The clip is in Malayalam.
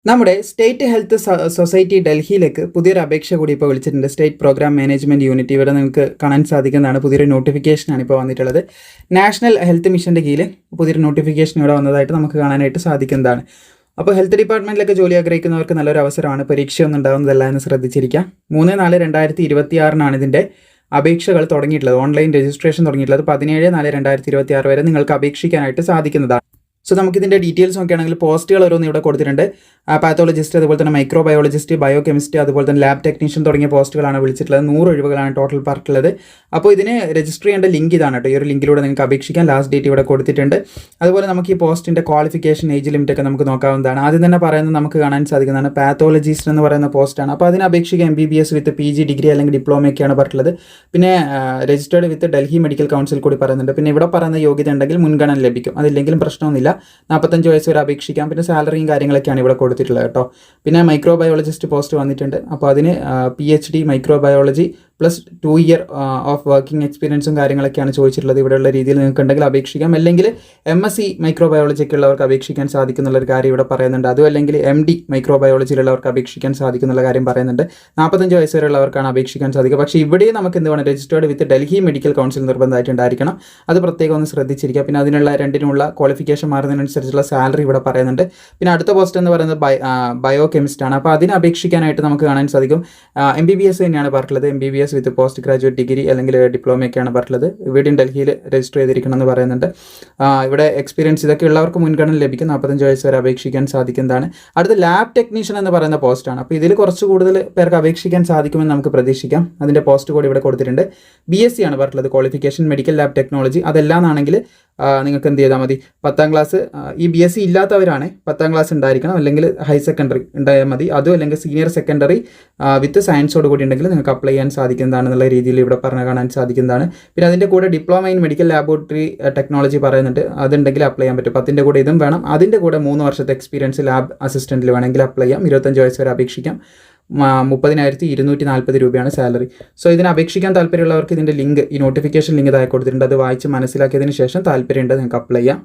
നമ്മുടെ സ്റ്റേറ്റ് ഹെൽത്ത് സൊസൈറ്റി ഡൽഹിയിലേക്ക് പുതിയൊരു അപേക്ഷ കൂടി ഇപ്പോൾ വിളിച്ചിട്ടുണ്ട്. സ്റ്റേറ്റ് പ്രോഗ്രാം മാനേജ്മെൻറ്റ് യൂണിറ്റ് ഇവിടെ നിങ്ങൾക്ക് കാണാൻ സാധിക്കുന്നതാണ്. പുതിയൊരു നോട്ടിഫിക്കേഷനാണ് ഇപ്പോൾ വന്നിട്ടുള്ളത്. നാഷണൽ ഹെൽത്ത് മിഷൻ്റെ കീഴിൽ പുതിയൊരു നോട്ടിഫിക്കേഷൻ ഇവിടെ വന്നതായിട്ട് നമുക്ക് കാണാനായിട്ട് സാധിക്കുന്നതാണ്. അപ്പോൾ ഹെൽത്ത് ഡിപ്പാർട്ട്മെൻറ്റിലൊക്കെ ജോലി ആഗ്രഹിക്കുന്നവർക്ക് നല്ലൊരു അവസരമാണ്. പരീക്ഷയൊന്നും ഉണ്ടാകുന്നതല്ല എന്ന് ശ്രദ്ധിച്ചിരിക്കുക. 3/4/2026 ഇതിൻ്റെ അപേക്ഷകൾ തുടങ്ങിയിട്ടുള്ളത്. ഓൺലൈൻ രജിസ്ട്രേഷൻ തുടങ്ങിയിട്ടുള്ളത് 17/4/2026 വരെ നിങ്ങൾക്ക് അപേക്ഷിക്കാനായിട്ട് സാധിക്കുന്നതാണ്. സോ നമുക്കിതിൻ്റെ ഡീറ്റെയിൽസ് നോക്കുകയാണെങ്കിൽ പോസ്റ്റുകൾ ഓരോന്ന് ഇവിടെ കൊടുത്തിട്ടുണ്ട്. പാത്തോളജിസ്റ്റ്, അതുപോലെ തന്നെ മൈക്രോബയോളജിസ്റ്റ്, ബയോ കെമിസ്റ്റ്, അതുപോലെ തന്നെ ലാബ് ടെക്നീഷ്യൻ തുടങ്ങിയ പോസ്റ്റുകളാണ് വിളിച്ചിട്ടുള്ളത്. 100 ഒഴിവുകളാണ് ടോട്ടൽ പറഞ്ഞിട്ടുള്ളത്. അപ്പോൾ ഇതിന് രജിസ്റ്റർ ചെയ്യേണ്ട ലിങ്ക് ഇതാണ് കേട്ടോ. ഈ ഒരു ലിങ്കിലൂടെ നിങ്ങൾക്ക് അപേക്ഷിക്കാൻ ലാസ്റ്റ് ഡേറ്റ് ഇവിടെ കൊടുത്തിട്ടുണ്ട്. അതുപോലെ നമുക്ക് ഈ പോസ്റ്റിൻ്റെ ക്വാളിഫിക്കേഷൻ, ഏജ് ലിമിറ്റ് ഒക്കെ നമുക്ക് നോക്കാവുന്നതാണ്. ആദ്യം തന്നെ പറയുന്നത് നമുക്ക് കാണാൻ സാധിക്കുന്നതാണ് പാത്തോളജിസ്റ്റ് എന്ന് പറയുന്ന പോസ്റ്റാണ്. അപ്പോൾ അതിന് അപേക്ഷിക്കാൻ MBBS വിത്ത് PG ഡിഗ്രി അല്ലെങ്കിൽ ഡിപ്ലോമയൊക്കെയാണ് പറഞ്ഞിട്ടുള്ളത്. പിന്നെ registered with Delhi medical council കൂടി പറയുന്നുണ്ട്. പിന്നെ ഇവിടെ പറയുന്ന യോഗ്യത ഉണ്ടെങ്കിൽ മുൻഗണന ലഭിക്കും. അതില്ലെങ്കിലും പ്രശ്നമൊന്നുമില്ല. 45 വയസ്സ് വരെ അപേക്ഷിക്കാം. പിന്നെ സാലറിയും കാര്യങ്ങളൊക്കെയാണ് ഇവിടെ കൊടുത്തിട്ടുള്ളത് കേട്ടോ. പിന്നെ മൈക്രോബയോളജിസ്റ്റ് പോസ്റ്റ് വന്നിട്ടുണ്ട്. അപ്പോൾ അതിന് PhD microbiology plus 2 year of working എക്സ്പീരിയൻസും കാര്യങ്ങളൊക്കെയാണ് ചോദിച്ചിട്ടുള്ളത്. ഇവിടെയുള്ള രീതിയിൽ നിങ്ങൾക്ക് ഉണ്ടെങ്കിൽ അപേക്ഷിക്കാം. അല്ലെങ്കിൽ MSc മൈക്രോബയോളജിക്ക് ഉള്ളവർക്ക് അപേക്ഷിക്കാൻ സാധിക്കുന്നുള്ളൊരു കാര്യം ഇവിടെ പറയുന്നുണ്ട്. അതും അല്ലെങ്കിൽ MD മൈക്രോബയോളജിയിലുള്ളവർക്ക് അപേക്ഷിക്കാൻ സാധിക്കുന്നുള്ള കാര്യം പറയുന്നുണ്ട്. 45 വയസ്സ് വരെയുള്ളവർക്കാണ് അപേക്ഷിക്കാൻ സാധിക്കുക. പക്ഷേ ഇവിടെ നമുക്ക് എന്ത് വേണം, registered with Delhi medical council നിർബന്ധമായിട്ടുണ്ടായിരിക്കണം. അത് പ്രത്യേകം ഒന്ന് ശ്രദ്ധിച്ചിരിക്കുക. പിന്നെ അതിനുള്ള രണ്ടിനുള്ള ക്വാളിഫിക്കേഷൻ മാറുന്നതിനനുസരിച്ചുള്ള സാലറി ഇവിടെ പറയുന്നുണ്ട്. പിന്നെ അടുത്ത പോസ്റ്റ് എന്ന് പറയുന്നത് ബയോ കെമിസ്റ്റ് ആണ്. അപ്പോൾ അതിന് അപേക്ഷിക്കാനായിട്ട് നമുക്ക് കാണാൻ സാധിക്കും. MBBS തന്നെയാണ് പറഞ്ഞിട്ടുള്ളത്. MBBS with post graduate degree അല്ലെങ്കിൽ ഡിപ്ലോമയൊക്കെയാണ് പറഞ്ഞിട്ടുള്ളത്. ഇവിടെ ഡൽഹിയിൽ രജിസ്റ്റർ ചെയ്തിരിക്കണം എന്ന് പറയുന്നുണ്ട്. ഇവിടെ എക്സ്പീരിയൻസ് ഇതൊക്കെ ഉള്ളവർക്ക് മുൻഗണന ലഭിക്കും. 45 വയസ്സ് വരെ അപേക്ഷിക്കാൻ സാധിക്കുന്നതാണ്. അടുത്ത ലാബ് ടെക്നീഷ്യൻ എന്ന് പറയുന്ന പോസ്റ്റാണ്. അപ്പോൾ ഇതിൽ കുറച്ച് കൂടുതൽ പേർക്ക് അപേക്ഷിക്കാൻ സാധിക്കുമെന്ന് നമുക്ക് പ്രതീക്ഷിക്കാം. അതിൻ്റെ പോസ്റ്റ് കൂടി ഇവിടെ കൊടുത്തിട്ടുണ്ട്. BSc ആണ് പറഞ്ഞിട്ടുള്ളത്. Qualification medical lab technology. അതെല്ലാന്നാണെങ്കിൽ നിങ്ങൾക്ക് എന്ത് ചെയ്താൽ മതി, 10ാം ക്ലാസ്, ഈ BSc ഇല്ലാത്തവരാണ് 10ാം ക്ലാസ് ഉണ്ടായിരിക്കണം, അല്ലെങ്കിൽ ഹൈ സെക്കൻഡറി ഉണ്ടായാൽ മതി. അതും അല്ലെങ്കിൽ സീനിയർ സെക്കൻഡറി വിത്ത് സയൻസോട് കൂടി ഉണ്ടെങ്കിൽ നിങ്ങൾക്ക് അപ്ലൈ ചെയ്യാൻ സാധിക്കുന്നതാണെന്നുള്ള രീതിയിൽ ഇവിടെ പറഞ്ഞ് കാണാൻ സാധിക്കുന്നതാണ്. പിന്നെ അതിൻ്റെ കൂടെ diploma in medical laboratory technology പറയുന്നുണ്ട്. അതുണ്ടെങ്കിൽ അപ്ലൈ ചെയ്യാൻ പറ്റും. 10ൻ്റെ കൂടെ ഇതും വേണം. അതിൻ്റെ കൂടെ 3 വർഷത്തെ എക്സ്പീരിയൻസ് ലാബ് അസിസ്റ്റൻറ്റിൽ വേണമെങ്കിൽ അപ്ലൈ ചെയ്യാം. 25 വയസ്സ് വരെ അപേക്ഷിക്കാം. 30,240 രൂപയാണ് സാലറി. സോ ഇതിന് അപേക്ഷിക്കാൻ താല്പര്യമുള്ളവർക്ക് ഇതിൻ്റെ ലിങ്ക്, ഈ നോട്ടിഫിക്കേഷൻ ലിങ്ക് ഇതായി കൊടുത്തിട്ടുണ്ട്. അത് വായിച്ച് മനസ്സിലാക്കിയതിന് ശേഷം താല്പര്യമുണ്ട് നിങ്ങൾക്ക് അപ്ലൈ ചെയ്യാം.